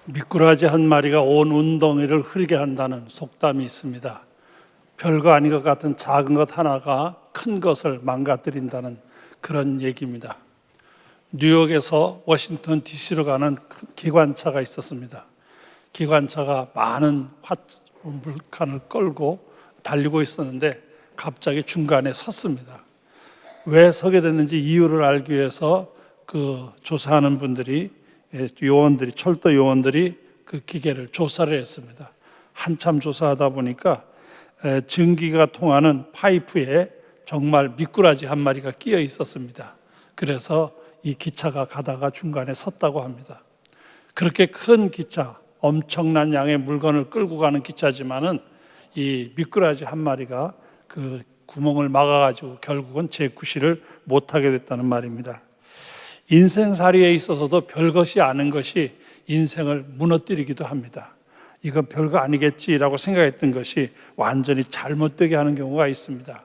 미꾸라지 한 마리가 온 운동회를 흐리게 한다는 속담이 있습니다. 별거 아닌 것 같은 작은 것 하나가 큰 것을 망가뜨린다는 그런 얘기입니다. 뉴욕에서 워싱턴 DC로 가는 기관차가 있었습니다. 기관차가 많은 물칸을 끌고 달리고 있었는데 갑자기 중간에 섰습니다. 왜 서게 됐는지 이유를 알기 위해서 그 조사하는 분들이, 요원들이, 철도 요원들이 그 기계를 조사를 했습니다. 한참 조사하다 보니까 전기가 통하는 파이프에 정말 미꾸라지 한 마리가 끼어 있었습니다. 그래서 이 기차가 가다가 중간에 섰다고 합니다. 그렇게 큰 기차, 엄청난 양의 물건을 끌고 가는 기차지만은 이 미꾸라지 한 마리가 그 구멍을 막아가지고 결국은 재구시를 못하게 됐다는 말입니다. 인생살이에 있어서도 별것이 아닌 것이 인생을 무너뜨리기도 합니다. 이건 별거 아니겠지라고 생각했던 것이 완전히 잘못되게 하는 경우가 있습니다.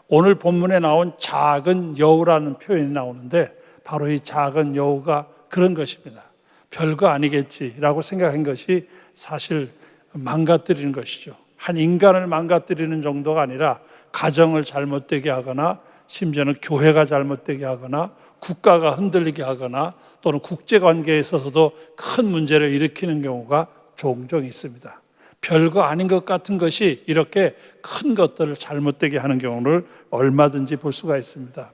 오늘 본문에 나온 작은 여우라는 표현이 나오는데 바로 이 작은 여우가 그런 것입니다. 별거 아니겠지라고 생각한 것이 사실 망가뜨리는 것이죠. 한 인간을 망가뜨리는 정도가 아니라 가정을 잘못되게 하거나 심지어는 교회가 잘못되게 하거나 국가가 흔들리게 하거나 또는 국제관계에 있어서도 큰 문제를 일으키는 경우가 종종 있습니다. 별거 아닌 것 같은 것이 이렇게 큰 것들을 잘못되게 하는 경우를 얼마든지 볼 수가 있습니다.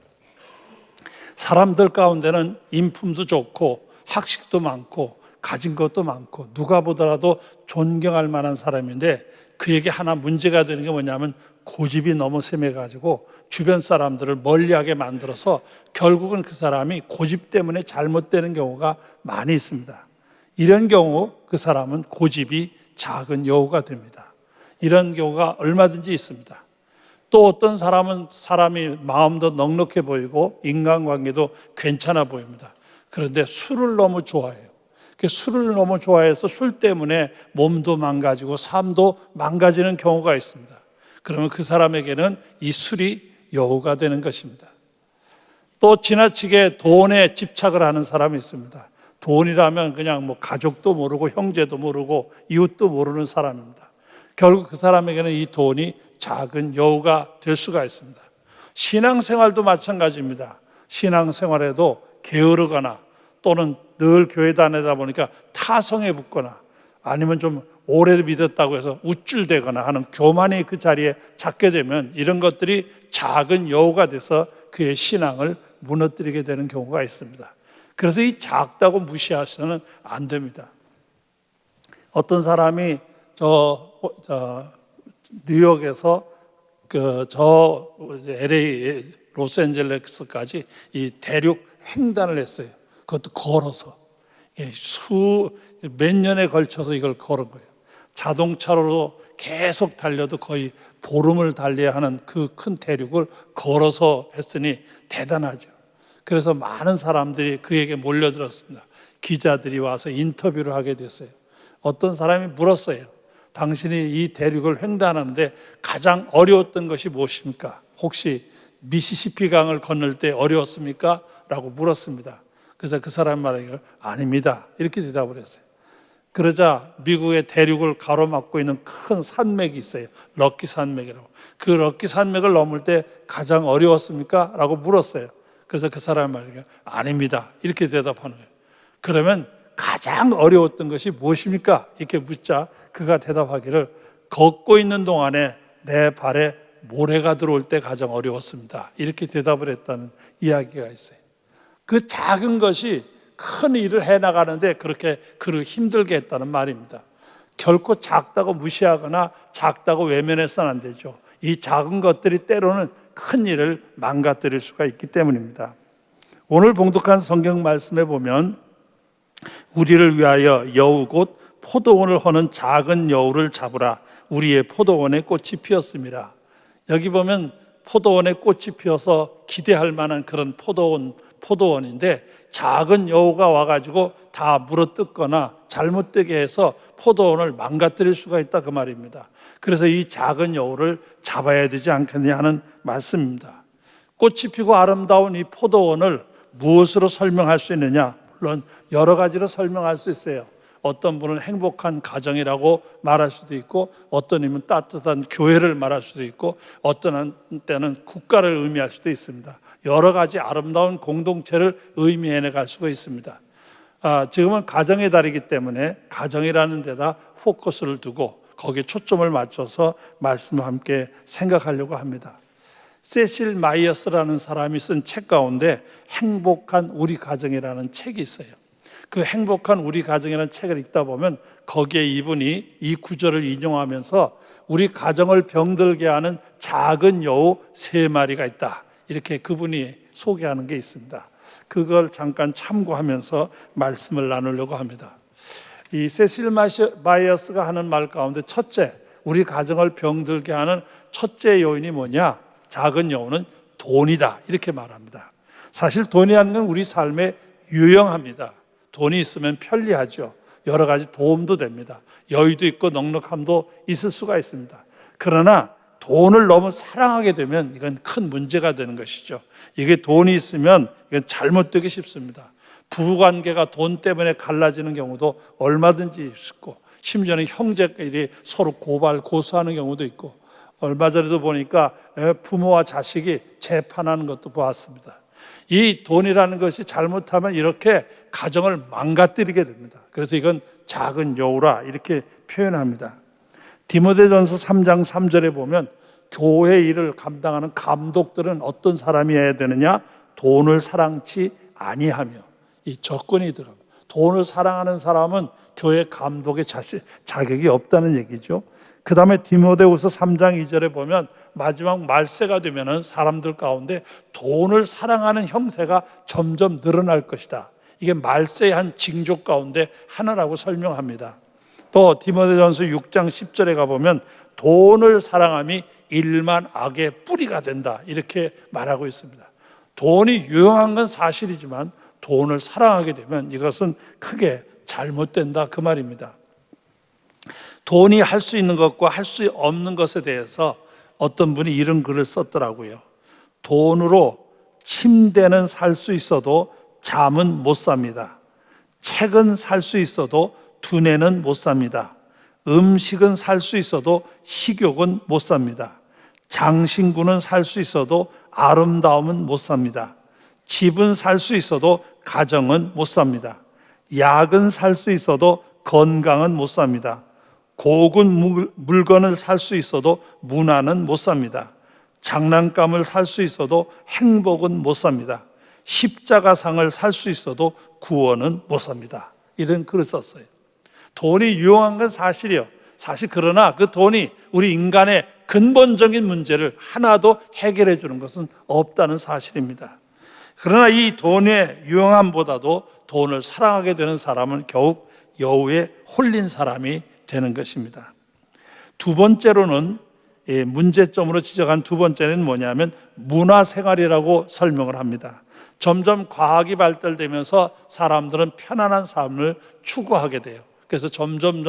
사람들 가운데는 인품도 좋고 학식도 많고 가진 것도 많고 누가 보더라도 존경할 만한 사람인데 그에게 하나 문제가 되는 게 뭐냐면 고집이 너무 심해가지고 주변 사람들을 멀리하게 만들어서 결국은 그 사람이 고집 때문에 잘못되는 경우가 많이 있습니다. 이런 경우 그 사람은 고집이 작은 여우가 됩니다. 이런 경우가 얼마든지 있습니다. 또 어떤 사람은 사람이 마음도 넉넉해 보이고 인간관계도 괜찮아 보입니다. 그런데 술을 너무 좋아해요. 술을 너무 좋아해서 술 때문에 몸도 망가지고 삶도 망가지는 경우가 있습니다. 그러면 그 사람에게는 이 술이 여우가 되는 것입니다. 또 지나치게 돈에 집착을 하는 사람이 있습니다. 돈이라면 그냥 가족도 모르고 형제도 모르고 이웃도 모르는 사람입니다. 결국 그 사람에게는 이 돈이 작은 여우가 될 수가 있습니다. 신앙생활도 마찬가지입니다. 신앙생활에도 게으르거나 또는 늘 교회 다니다 보니까 타성에 붙거나 아니면 좀 오래 믿었다고 해서 우쭐대거나 하는 교만이 그 자리에 잡게 되면 이런 것들이 작은 여우가 돼서 그의 신앙을 무너뜨리게 되는 경우가 있습니다. 그래서 이 작다고 무시하셔서는 안 됩니다. 어떤 사람이 뉴욕에서 LA 로스앤젤레스까지 이 대륙 횡단을 했어요. 그것도 걸어서 몇 년에 걸쳐서 이걸 걸은 거예요. 자동차로 계속 달려도 거의 보름을 달려야 하는 그 큰 대륙을 걸어서 했으니 대단하죠. 그래서 많은 사람들이 그에게 몰려들었습니다. 기자들이 와서 인터뷰를 하게 됐어요. 어떤 사람이 물었어요. 당신이 이 대륙을 횡단하는데 가장 어려웠던 것이 무엇입니까? 혹시 미시시피 강을 건널 때 어려웠습니까? 라고 물었습니다. 그래서 그 사람 말하기를 아닙니다. 이렇게 대답을 했어요. 그러자 미국의 대륙을 가로막고 있는 큰 산맥이 있어요. 럭키 산맥이라고. 그 럭키 산맥을 넘을 때 가장 어려웠습니까? 라고 물었어요. 그래서 그 사람 말하기를 아닙니다. 이렇게 대답하는 거예요. 그러면 가장 어려웠던 것이 무엇입니까? 이렇게 묻자 그가 대답하기를 걷고 있는 동안에 내 발에 모래가 들어올 때 가장 어려웠습니다. 이렇게 대답을 했다는 이야기가 있어요. 그 작은 것이 큰 일을 해나가는데 그렇게 그를 힘들게 했다는 말입니다. 결코 작다고 무시하거나 작다고 외면해서는 안 되죠. 이 작은 것들이 때로는 큰 일을 망가뜨릴 수가 있기 때문입니다. 오늘 봉독한 성경 말씀에 보면 우리를 위하여 여우 곧 포도원을 허는 작은 여우를 잡으라. 우리의 포도원에 꽃이 피었습니다. 여기 보면 포도원에 꽃이 피어서 기대할 만한 그런 포도원인데 작은 여우가 와가지고 다 물어뜯거나 잘못되게 해서 포도원을 망가뜨릴 수가 있다 그 말입니다. 그래서 이 작은 여우를 잡아야 되지 않겠냐 하는 말씀입니다. 꽃이 피고 아름다운 이 포도원을 무엇으로 설명할 수 있느냐? 물론 여러 가지로 설명할 수 있어요. 어떤 분은 행복한 가정이라고 말할 수도 있고, 어떤 이면 따뜻한 교회를 말할 수도 있고, 어떤 때는 국가를 의미할 수도 있습니다. 여러 가지 아름다운 공동체를 의미해 갈 수가 있습니다. 지금은 가정의 달이기 때문에 가정이라는 데다 포커스를 두고 거기에 초점을 맞춰서 말씀을 함께 생각하려고 합니다. 세실 마이어스라는 사람이 쓴 책 가운데 행복한 우리 가정이라는 책이 있어요. 그 행복한 우리 가정이라는 책을 읽다 보면 거기에 이분이 이 구절을 인용하면서 우리 가정을 병들게 하는 작은 여우 3마리가 있다, 이렇게 그분이 소개하는 게 있습니다. 그걸 잠깐 참고하면서 말씀을 나누려고 합니다. 이 세실 마이어스가 하는 말 가운데 첫째, 우리 가정을 병들게 하는 첫째 요인이 뭐냐? 작은 여우는 돈이다, 이렇게 말합니다. 사실 돈이라는 건 우리 삶에 유용합니다. 돈이 있으면 편리하죠. 여러 가지 도움도 됩니다. 여유도 있고 넉넉함도 있을 수가 있습니다. 그러나 돈을 너무 사랑하게 되면 이건 큰 문제가 되는 것이죠. 이게 돈이 있으면 이건 잘못되기 쉽습니다. 부부관계가 돈 때문에 갈라지는 경우도 얼마든지 있고, 심지어는 형제끼리 서로 고소하는 경우도 있고, 얼마 전에도 보니까 부모와 자식이 재판하는 것도 보았습니다. 이 돈이라는 것이 잘못하면 이렇게 가정을 망가뜨리게 됩니다. 그래서 이건 작은 여우라 이렇게 표현합니다. 디모데전서 3장 3절에 보면 교회 일을 감당하는 감독들은 어떤 사람이어야 되느냐? 돈을 사랑치 아니하며, 이 조건이 들어갑니다. 돈을 사랑하는 사람은 교회 감독의 자격이 없다는 얘기죠. 그 다음에 디모데후서 3장 2절에 보면 마지막 말세가 되면은 사람들 가운데 돈을 사랑하는 형세가 점점 늘어날 것이다. 이게 말세의 한 징조 가운데 하나라고 설명합니다. 또 디모데전서 6장 10절에 가보면 돈을 사랑함이 일만 악의 뿌리가 된다, 이렇게 말하고 있습니다. 돈이 유용한 건 사실이지만 돈을 사랑하게 되면 이것은 크게 잘못된다, 그 말입니다. 돈이 할 수 있는 것과 할 수 없는 것에 대해서 어떤 분이 이런 글을 썼더라고요. 돈으로 침대는 살 수 있어도 잠은 못 삽니다. 책은 살 수 있어도 두뇌는 못 삽니다. 음식은 살 수 있어도 식욕은 못 삽니다. 장신구는 살 수 있어도 아름다움은 못 삽니다. 집은 살 수 있어도 가정은 못 삽니다. 약은 살 수 있어도 건강은 못 삽니다. 고급 물건을 살 수 있어도 문화는 못 삽니다. 장난감을 살 수 있어도 행복은 못 삽니다. 십자가상을 살 수 있어도 구원은 못 삽니다. 이런 글을 썼어요. 돈이 유용한 건 사실이에요. 사실 그러나 그 돈이 우리 인간의 근본적인 문제를 하나도 해결해 주는 것은 없다는 사실입니다. 그러나 이 돈의 유용함보다도 돈을 사랑하게 되는 사람은 겨우 여우에 홀린 사람이 되는 것입니다. 두 번째로는, 문제점으로 지적한 두 번째는 뭐냐면 문화생활이라고 설명을 합니다. 점점 과학이 발달되면서 사람들은 편안한 삶을 추구하게 돼요. 그래서 점점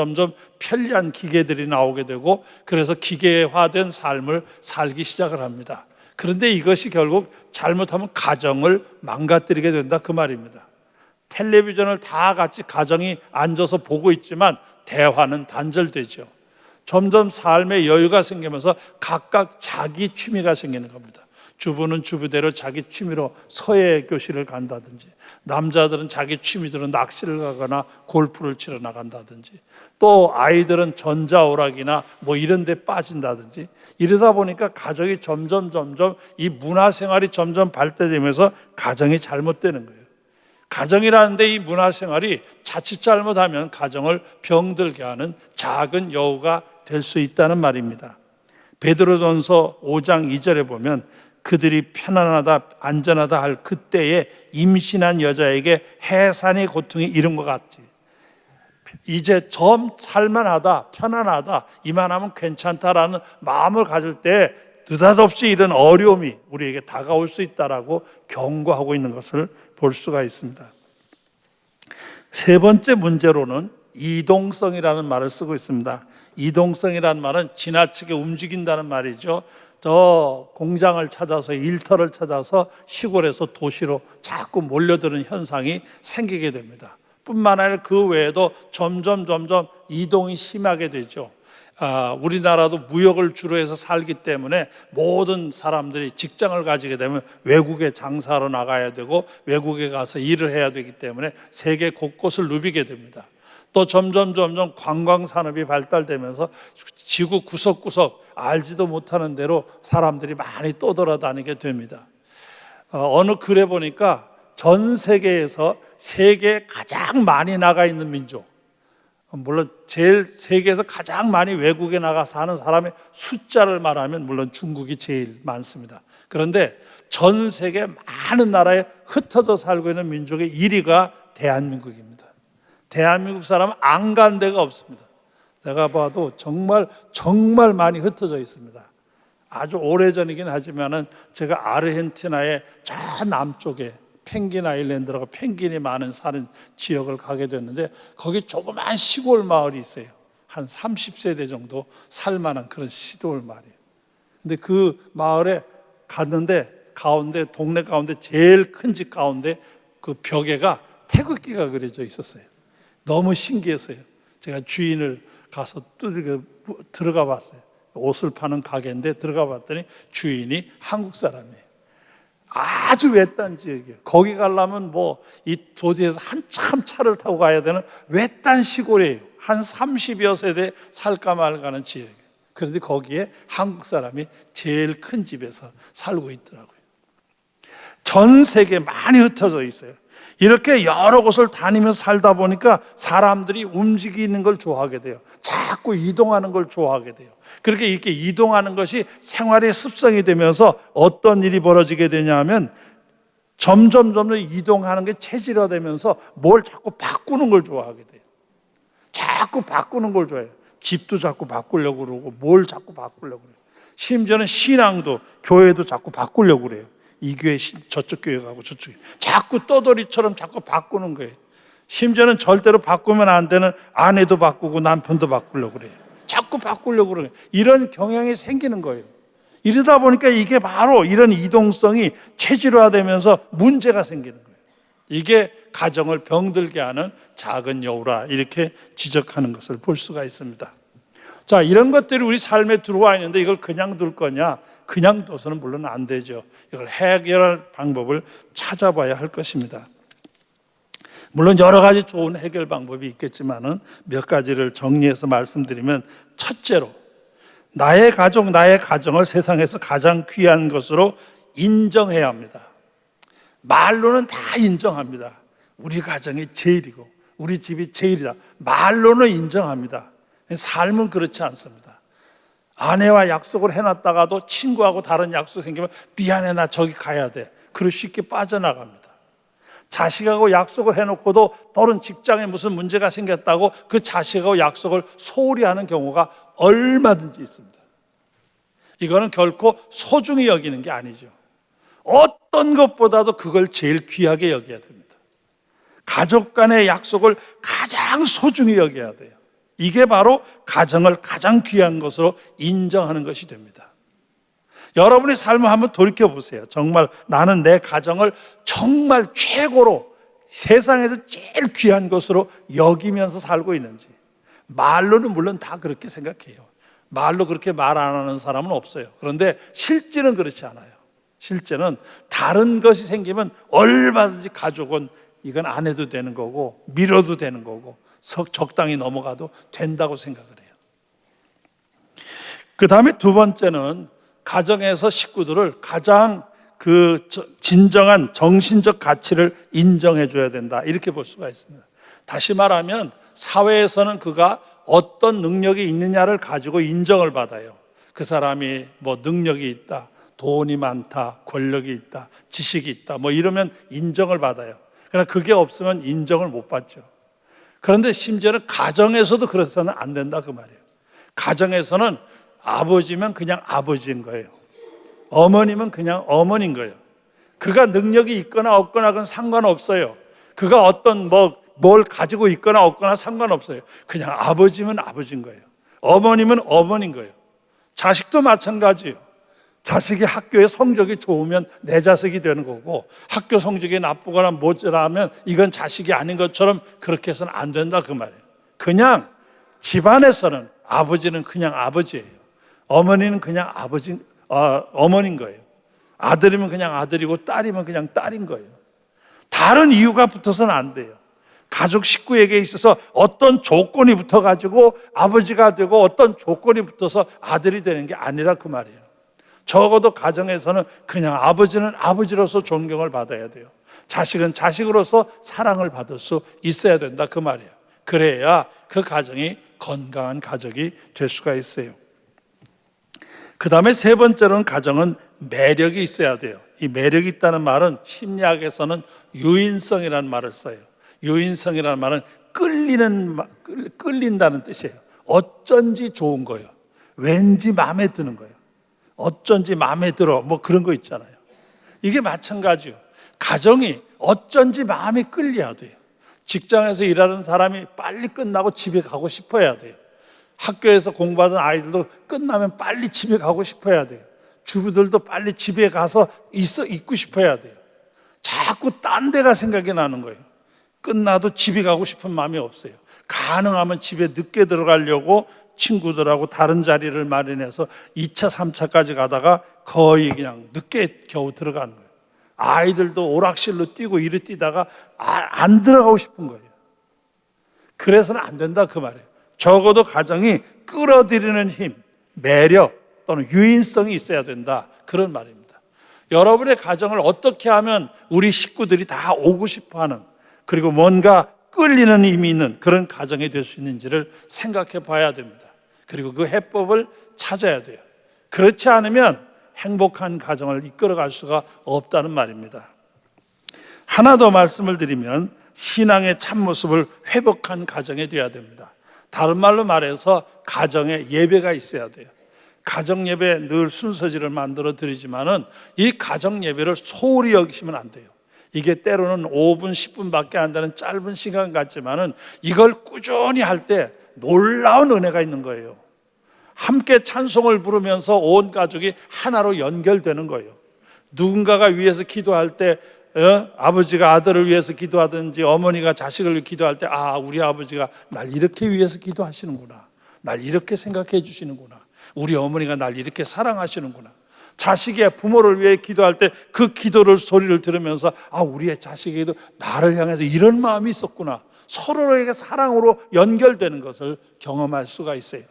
편리한 기계들이 나오게 되고, 그래서 기계화된 삶을 살기 시작을 합니다. 그런데 이것이 결국 잘못하면 가정을 망가뜨리게 된다, 그 말입니다. 텔레비전을 다 같이 가정이 앉아서 보고 있지만 대화는 단절되죠. 점점 삶에 여유가 생기면서 각각 자기 취미가 생기는 겁니다. 주부는 주부대로 자기 취미로 서예 교실을 간다든지, 남자들은 자기 취미대로 낚시를 가거나 골프를 치러 나간다든지, 또 아이들은 전자오락이나 뭐 이런 데 빠진다든지, 이러다 보니까 가정이 점점 이 문화생활이 점점 발달되면서 가정이 잘못되는 거예요. 가정이라는데 이 문화생활이 자칫 잘못하면 가정을 병들게 하는 작은 여우가 될 수 있다는 말입니다. 베드로전서 5장 2절에 보면 그들이 편안하다 안전하다 할 그때에 임신한 여자에게 해산의 고통이 이른 것 같지. 이제 좀 살만하다, 편안하다, 이만하면 괜찮다라는 마음을 가질 때 느닷없이 이런 어려움이 우리에게 다가올 수 있다라고 경고하고 있는 것을 볼 수가 있습니다. 세 번째 문제로는 이동성이라는 말을 쓰고 있습니다. 이동성이라는 말은 지나치게 움직인다는 말이죠. 저 공장을 찾아서, 일터를 찾아서 시골에서 도시로 자꾸 몰려드는 현상이 생기게 됩니다. 뿐만 아니라 그 외에도 점점 이동이 심하게 되죠. 우리나라도 무역을 주로 해서 살기 때문에 모든 사람들이 직장을 가지게 되면 외국에 장사로 나가야 되고 외국에 가서 일을 해야 되기 때문에 세계 곳곳을 누비게 됩니다. 또 점점 관광 산업이 발달되면서 지구 구석구석 알지도 못하는 대로 사람들이 많이 떠돌아다니게 됩니다. 어느 글에 보니까 전 세계에서 세계에 가장 많이 나가 있는 민족, 물론 제일 세계에서 가장 많이 외국에 나가 사는 사람의 숫자를 말하면 물론 중국이 제일 많습니다. 그런데 전 세계 많은 나라에 흩어져 살고 있는 민족의 1위가 대한민국입니다. 대한민국 사람은 안 간 데가 없습니다. 내가 봐도 정말 많이 흩어져 있습니다. 아주 오래전이긴 하지만은 제가 아르헨티나의 저 남쪽에 펭귄 아일랜드라고 펭귄이 많은 사는 지역을 가게 됐는데 거기 조그만 시골 마을이 있어요. 한 30세대 정도 살만한 그런 시골 마을이에요. 근데 그 마을에 갔는데 동네 가운데 제일 큰 집 가운데 그 벽에가 태극기가 그려져 있었어요. 너무 신기했어요. 제가 주인을 가서 들어가 봤어요. 옷을 파는 가게인데 들어가 봤더니 주인이 한국 사람이에요. 아주 외딴 지역이에요. 거기 가려면 이 도시에서 한참 차를 타고 가야 되는 외딴 시골이에요. 한 30여 세대 살까 말까는 지역이에요. 그런데 거기에 한국 사람이 제일 큰 집에서 살고 있더라고요. 전 세계에 많이 흩어져 있어요. 이렇게 여러 곳을 다니면서 살다 보니까 사람들이 움직이는 걸 좋아하게 돼요. 자꾸 이동하는 걸 좋아하게 돼요. 그렇게 이렇게 이동하는 것이 생활의 습성이 되면서 어떤 일이 벌어지게 되냐면 점점 이동하는 게 체질화되면서 뭘 자꾸 바꾸는 걸 좋아하게 돼요. 자꾸 바꾸는 걸 좋아해요. 집도 자꾸 바꾸려고 그러고 뭘 자꾸 바꾸려고 그래요. 심지어는 신앙도 교회도 자꾸 바꾸려고 그래요. 이 교회 저쪽 교회 가고 저쪽 교회. 자꾸 떠돌이처럼 자꾸 바꾸는 거예요. 심지어는 절대로 바꾸면 안 되는 아내도 바꾸고 남편도 바꾸려고 그래요. 자꾸 바꾸려고 그래요. 이런 경향이 생기는 거예요. 이러다 보니까 이게 바로 이런 이동성이 체질화되면서 문제가 생기는 거예요. 이게 가정을 병들게 하는 작은 여우라 이렇게 지적하는 것을 볼 수가 있습니다. 자, 이런 것들이 우리 삶에 들어와 있는데 이걸 그냥 둘 거냐? 그냥 둬서는 물론 안 되죠. 이걸 해결할 방법을 찾아봐야 할 것입니다. 물론 여러 가지 좋은 해결 방법이 있겠지만은 몇 가지를 정리해서 말씀드리면, 첫째로 나의 가정을 세상에서 가장 귀한 것으로 인정해야 합니다. 말로는 다 인정합니다. 우리 가정이 제일이고 우리 집이 제일이다. 말로는 인정합니다. 삶은 그렇지 않습니다. 아내와 약속을 해놨다가도 친구하고 다른 약속 생기면 미안해, 나 저기 가야 돼. 그리고 쉽게 빠져나갑니다. 자식하고 약속을 해놓고도 다른 직장에 무슨 문제가 생겼다고 그 자식하고 약속을 소홀히 하는 경우가 얼마든지 있습니다. 이거는 결코 소중히 여기는 게 아니죠. 어떤 것보다도 그걸 제일 귀하게 여겨야 됩니다. 가족 간의 약속을 가장 소중히 여겨야 돼요. 이게 바로 가정을 가장 귀한 것으로 인정하는 것이 됩니다. 여러분의 삶을 한번 돌이켜보세요. 정말 나는 내 가정을 정말 최고로 세상에서 제일 귀한 것으로 여기면서 살고 있는지. 말로는 물론 다 그렇게 생각해요. 말로 그렇게 말 안 하는 사람은 없어요. 그런데 실제는 그렇지 않아요. 실제는 다른 것이 생기면 얼마든지 가족은 이건 안 해도 되는 거고 미뤄도 되는 거고 적당히 넘어가도 된다고 생각을 해요. 그 다음에 두 번째는 가정에서 식구들을 가장 진정한 정신적 가치를 인정해 줘야 된다, 이렇게 볼 수가 있습니다. 다시 말하면 사회에서는 그가 어떤 능력이 있느냐를 가지고 인정을 받아요. 그 사람이 능력이 있다, 돈이 많다, 권력이 있다, 지식이 있다, 이러면 인정을 받아요. 그러나 그게 없으면 인정을 못 받죠. 그런데 심지어는 가정에서도 그래서는 안 된다, 그 말이에요. 가정에서는 아버지면 그냥 아버지인 거예요. 어머니면 그냥 어머니인 거예요. 그가 능력이 있거나 없거나 그건 상관없어요. 그가 어떤 뭘 가지고 있거나 없거나 상관없어요. 그냥 아버지면 아버지인 거예요. 어머니면 어머니인 거예요. 자식도 마찬가지예요. 자식이 학교에 성적이 좋으면 내 자식이 되는 거고, 학교 성적이 나쁘거나 모자라면 이건 자식이 아닌 것처럼 그렇게 해서는 안 된다, 그 말이에요. 그냥 집안에서는 아버지는 그냥 아버지예요. 어머니는 그냥 어머니인 거예요. 아들이면 그냥 아들이고 딸이면 그냥 딸인 거예요. 다른 이유가 붙어서는 안 돼요. 가족 식구에게 있어서 어떤 조건이 붙어가지고 아버지가 되고 어떤 조건이 붙어서 아들이 되는 게 아니라 그 말이에요. 적어도 가정에서는 그냥 아버지는 아버지로서 존경을 받아야 돼요. 자식은 자식으로서 사랑을 받을 수 있어야 된다, 그 말이에요. 그래야 그 가정이 건강한 가족이 될 수가 있어요. 그 다음에 세 번째로는 가정은 매력이 있어야 돼요. 이 매력이 있다는 말은 심리학에서는 유인성이라는 말을 써요. 유인성이라는 말은 끌린다는 뜻이에요. 어쩐지 좋은 거예요. 왠지 마음에 드는 거예요. 어쩐지 마음에 들어, 뭐 그런 거 있잖아요. 이게 마찬가지예요. 가정이 어쩐지 마음이 끌려야 돼요. 직장에서 일하는 사람이 빨리 끝나고 집에 가고 싶어야 돼요. 학교에서 공부하던 아이들도 끝나면 빨리 집에 가고 싶어야 돼요. 주부들도 빨리 집에 가서 있고 싶어야 돼요. 자꾸 딴 데가 생각이 나는 거예요. 끝나도 집에 가고 싶은 마음이 없어요. 가능하면 집에 늦게 들어가려고 친구들하고 다른 자리를 마련해서 2차, 3차까지 가다가 거의 그냥 늦게 겨우 들어가는 거예요. 아이들도 오락실로 뛰고 이리 뛰다가 안 들어가고 싶은 거예요. 그래서는 안 된다, 그 말이에요. 적어도 가정이 끌어들이는 힘, 매력 또는 유인성이 있어야 된다, 그런 말입니다. 여러분의 가정을 어떻게 하면 우리 식구들이 다 오고 싶어하는, 그리고 뭔가 끌리는 힘이 있는 그런 가정이 될 수 있는지를 생각해 봐야 됩니다. 그리고 그 해법을 찾아야 돼요. 그렇지 않으면 행복한 가정을 이끌어갈 수가 없다는 말입니다. 하나 더 말씀을 드리면 신앙의 참모습을 회복한 가정이 되어야 됩니다. 다른 말로 말해서 가정에 예배가 있어야 돼요. 가정 예배 늘 순서지를 만들어 드리지만은 이 가정 예배를 소홀히 여기시면 안 돼요. 이게 때로는 5분, 10분밖에 안 되는 짧은 시간 같지만은 이걸 꾸준히 할 때 놀라운 은혜가 있는 거예요. 함께 찬송을 부르면서 온 가족이 하나로 연결되는 거예요. 누군가가 위해서 기도할 때 아버지가 아들을 위해서 기도하든지 어머니가 자식을 위해 기도할 때 우리 아버지가 날 이렇게 위해서 기도하시는구나, 날 이렇게 생각해 주시는구나, 우리 어머니가 날 이렇게 사랑하시는구나. 자식이 부모를 위해 기도할 때 그 기도를 소리를 들으면서 우리의 자식에게도 나를 향해서 이런 마음이 있었구나, 서로에게 사랑으로 연결되는 것을 경험할 수가 있어요.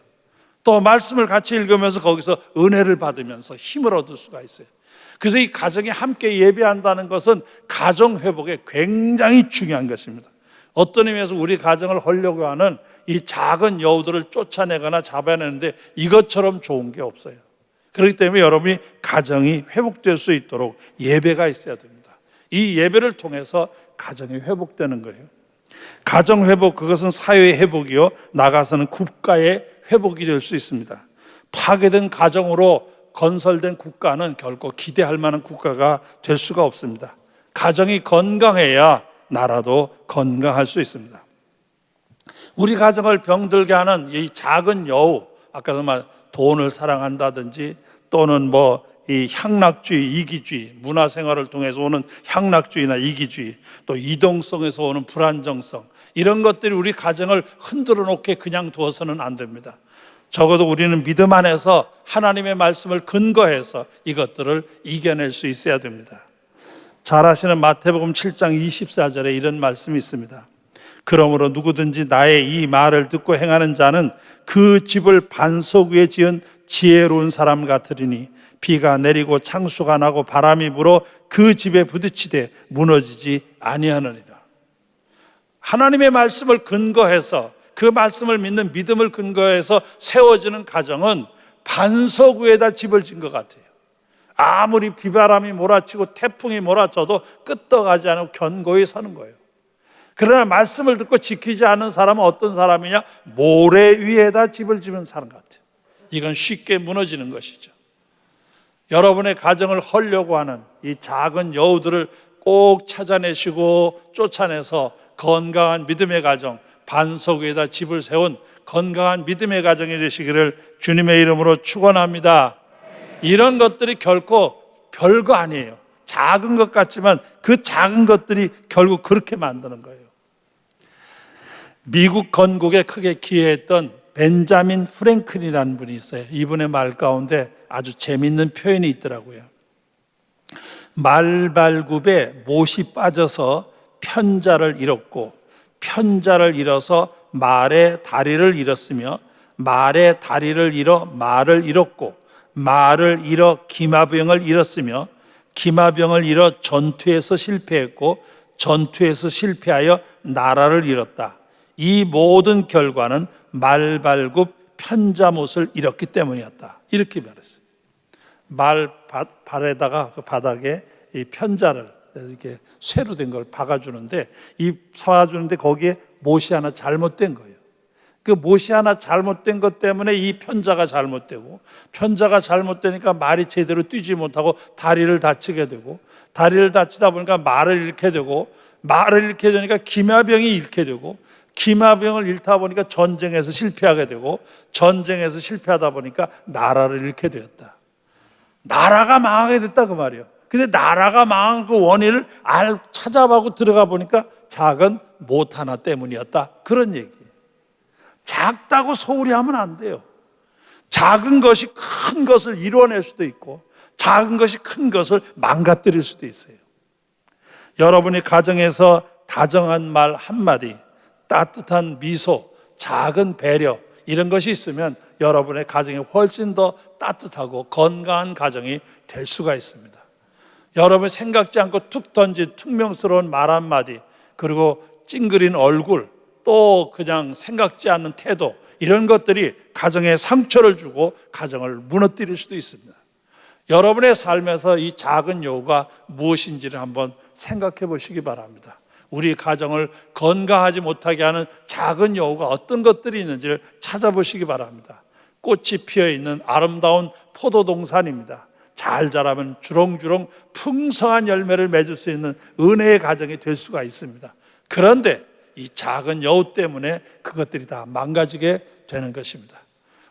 또 말씀을 같이 읽으면서 거기서 은혜를 받으면서 힘을 얻을 수가 있어요. 그래서 이 가정이 함께 예배한다는 것은 가정 회복에 굉장히 중요한 것입니다. 어떤 의미에서 우리 가정을 헐려고 하는 이 작은 여우들을 쫓아내거나 잡아내는데 이것처럼 좋은 게 없어요. 그렇기 때문에 여러분이 가정이 회복될 수 있도록 예배가 있어야 됩니다. 이 예배를 통해서 가정이 회복되는 거예요. 가정 회복, 그것은 사회의 회복이요, 나가서는 국가의 회복이 될 수 있습니다. 파괴된 가정으로 건설된 국가는 결코 기대할 만한 국가가 될 수가 없습니다. 가정이 건강해야 나라도 건강할 수 있습니다. 우리 가정을 병들게 하는 이 작은 여우, 아까도 말 돈을 사랑한다든지 또는 이 향락주의, 이기주의, 문화생활을 통해서 오는 향락주의나 이기주의, 또 이동성에서 오는 불안정성, 이런 것들이 우리 가정을 흔들어 놓게 그냥 두어서는 안 됩니다. 적어도 우리는 믿음 안에서 하나님의 말씀을 근거해서 이것들을 이겨낼 수 있어야 됩니다. 잘 아시는 마태복음 7장 24절에 이런 말씀이 있습니다. 그러므로 누구든지 나의 이 말을 듣고 행하는 자는 그 집을 반석 위에 지은 지혜로운 사람 같으리니 비가 내리고 창수가 나고 바람이 불어 그 집에 부딪히되 무너지지 아니하느니라. 하나님의 말씀을 근거해서, 그 말씀을 믿는 믿음을 근거해서 세워지는 가정은 반석 위에다 집을 진 것 같아요. 아무리 비바람이 몰아치고 태풍이 몰아쳐도 끄떡하지 않고 견고히 서는 거예요. 그러나 말씀을 듣고 지키지 않은 사람은 어떤 사람이냐? 모래 위에다 집을 지은 사람 같아요. 이건 쉽게 무너지는 것이죠. 여러분의 가정을 헐려고 하는 이 작은 여우들을 꼭 찾아내시고 쫓아내서 건강한 믿음의 가정, 반석 위에다 집을 세운 건강한 믿음의 가정이 되시기를 주님의 이름으로 축원합니다. 이런 것들이 결코 별거 아니에요. 작은 것 같지만 그 작은 것들이 결국 그렇게 만드는 거예요. 미국 건국에 크게 기여했던 벤자민 프랭클이라는 분이 있어요. 이분의 말 가운데 아주 재미있는 표현이 있더라고요. 말발굽에 못이 빠져서 편자를 잃었고, 편자를 잃어서 말의 다리를 잃었으며, 말의 다리를 잃어 말을 잃었고, 말을 잃어 기마병을 잃었으며, 기마병을 잃어 전투에서 실패했고, 전투에서 실패하여 나라를 잃었다. 이 모든 결과는 말발굽 편자못을 잃었기 때문이었다. 이렇게 말했어요. 발에다가 그 바닥에 이 편자를 이렇게 쇠로 된 걸 박아주는데, 이 박아주는데 거기에 못이 하나 잘못된 거예요. 그 못이 하나 잘못된 것 때문에 이 편자가 잘못되고, 편자가 잘못되니까 말이 제대로 뛰지 못하고 다리를 다치게 되고, 다리를 다치다 보니까 말을 잃게 되고, 말을 잃게 되니까 기마병이 잃게 되고, 기마병을 잃다 보니까 전쟁에서 실패하게 되고, 전쟁에서 실패하다 보니까 나라를 잃게 되었다. 나라가 망하게 됐다 그 말이에요. 근데 나라가 망한 그 원인을 찾아보고 들어가 보니까 작은 못 하나 때문이었다, 그런 얘기예요. 작다고 소홀히 하면 안 돼요. 작은 것이 큰 것을 이루어낼 수도 있고, 작은 것이 큰 것을 망가뜨릴 수도 있어요. 여러분이 가정에서 다정한 말 한마디, 따뜻한 미소, 작은 배려, 이런 것이 있으면 여러분의 가정이 훨씬 더 따뜻하고 건강한 가정이 될 수가 있습니다. 여러분이 생각지 않고 툭 던진 퉁명스러운 말 한마디, 그리고 찡그린 얼굴, 또 그냥 생각지 않는 태도, 이런 것들이 가정에 상처를 주고 가정을 무너뜨릴 수도 있습니다. 여러분의 삶에서 이 작은 요구가 무엇인지를 한번 생각해 보시기 바랍니다. 우리 가정을 건강하지 못하게 하는 작은 여우가 어떤 것들이 있는지를 찾아보시기 바랍니다. 꽃이 피어있는 아름다운 포도동산입니다. 잘 자라면 주렁주렁 풍성한 열매를 맺을 수 있는 은혜의 가정이 될 수가 있습니다. 그런데 이 작은 여우 때문에 그것들이 다 망가지게 되는 것입니다.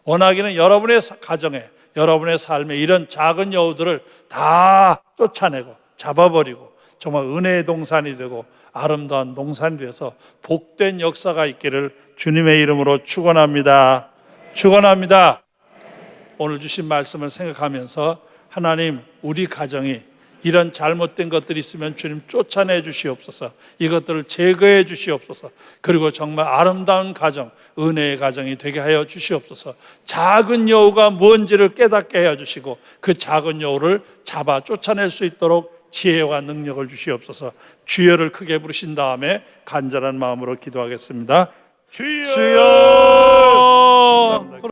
원하기는 여러분의 가정에, 여러분의 삶에 이런 작은 여우들을 다 쫓아내고 잡아버리고 정말 은혜의 동산이 되고 아름다운 농산이 되어서 복된 역사가 있기를 주님의 이름으로 축원합니다. 축원합니다. 오늘 주신 말씀을 생각하면서 하나님, 우리 가정이 이런 잘못된 것들이 있으면 주님 쫓아내 주시옵소서. 이것들을 제거해 주시옵소서. 그리고 정말 아름다운 가정, 은혜의 가정이 되게 하여 주시옵소서. 작은 여우가 뭔지를 깨닫게 하여 주시고 그 작은 여우를 잡아 쫓아낼 수 있도록 지혜와 능력을 주시옵소서. 주여를 크게 부르신 다음에 간절한 마음으로 기도하겠습니다. 주여!